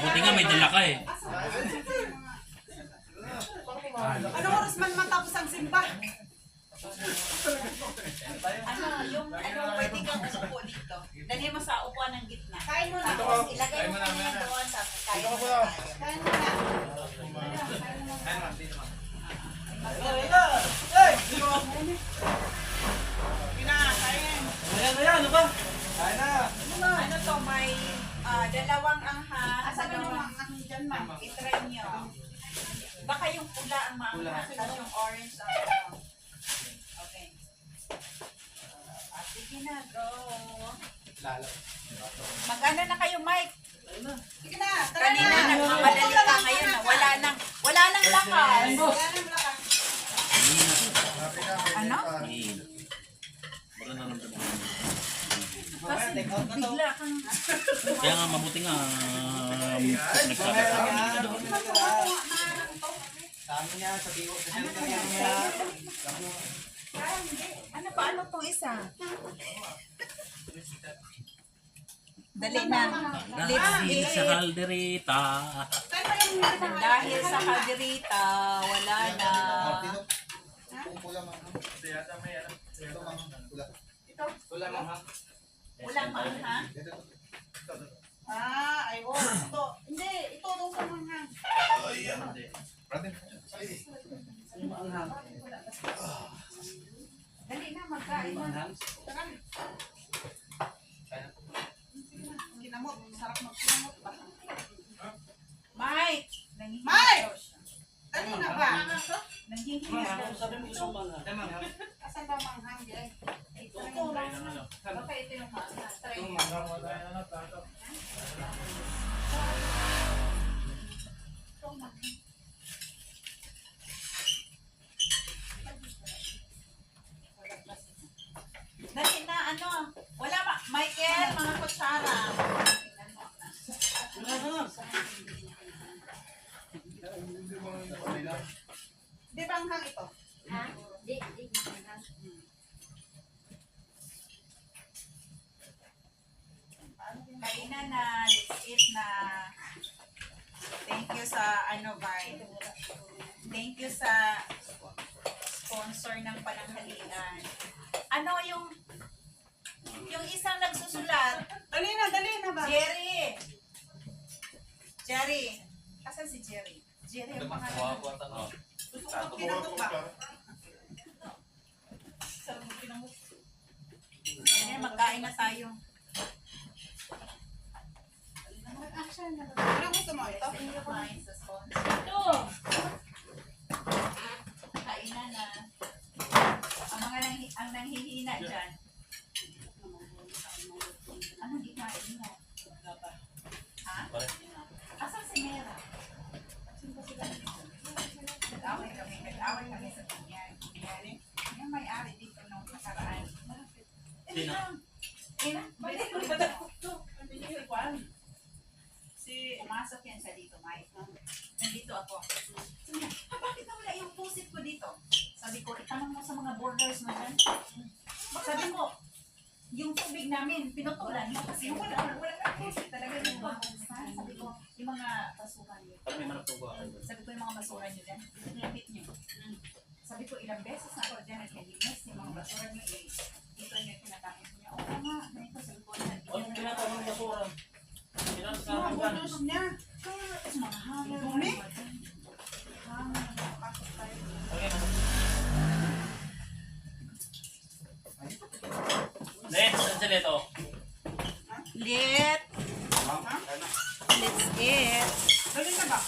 Buti nga may dala ka eh. Ano oras man matapos ang simba? Yung pwede kang umupo dito. Dali mo sa upuan ng gitna. Kain mo na. Ilagay mo kanya doon sa kain mo. Kain mo na. Ano to, may dalawang anghang. Sabi mo ang dyan man. I-try nyo. Baka yung pula ang maanghang, tapos yung orange ang ano. Okay. Sige na, go. Mag-ano na kayo, Mike? Sige na. Tara Kanina na. nagmamadali ka ngayon na wala nang lakas. Wala nang lakas. Ano? Wala na naman. Kasi bigla kang... Kaya nga mabuti nga nagsabi sa akin ka doon. Ano pa? Ano tong isa? Dali na. Dahil sa kalderita. Dahil sa kalderita, wala na. Walang maanghang? Ito. Hindi, ito daw sa manghang. Dali na, magkain na. Kinamot. Sarap magkinamot ba? Mike! Mike! Dali na ba? Nanghihinga daw. Asan ba manghang dyan? Ito lang. Baka ito yung maanghang. Try nyo. Dali na, ano? Wala ba? Michael, mga kutsara. Di ba manghang ito? Kainan na, let's eat na. Thank you sa ano, Vine. Thank you sa sponsor ng pananghalian. Ano yung isang nagsusulat? Dali na ba? Jerry! Jerry! Asan si Jerry? Jerry ang pangalan. Gusto ko kinamot ba? Ayan, magkain na tayo. Ano gusto mo ito? Kumain sa sponsor. Kainan na. Ang nanghihina dyan. Ano di kain mo? Ha? Asan si Mera? Nag-away kami sa kanya. Yung may-ari dito nung nakaraan. Sino? Pumasok yan sa dito, Mike. Nandito ako. Sabi niya, bakit nawala yung pusit ko dito? Sabi ko, itanong mo sa mga borders mo dyan. Sabi ko, yung tubig namin, pinutulan mo kasi wala kang pusit talaga yung mga buksan. Sabi ko, yung mga basuhan nyo. Sabi ko, yung mga basuhan nyo dyan, nilapit nyo. Sabi ko, ilang beses na ako dyan naglilinis, yung mga basuhan nyo, dito nyo pinagamit niya. Oo nga, ganito, sabi ko, Mga bonus niya. mga hangin. Dumi? Let's Let's eat. Dali na ba?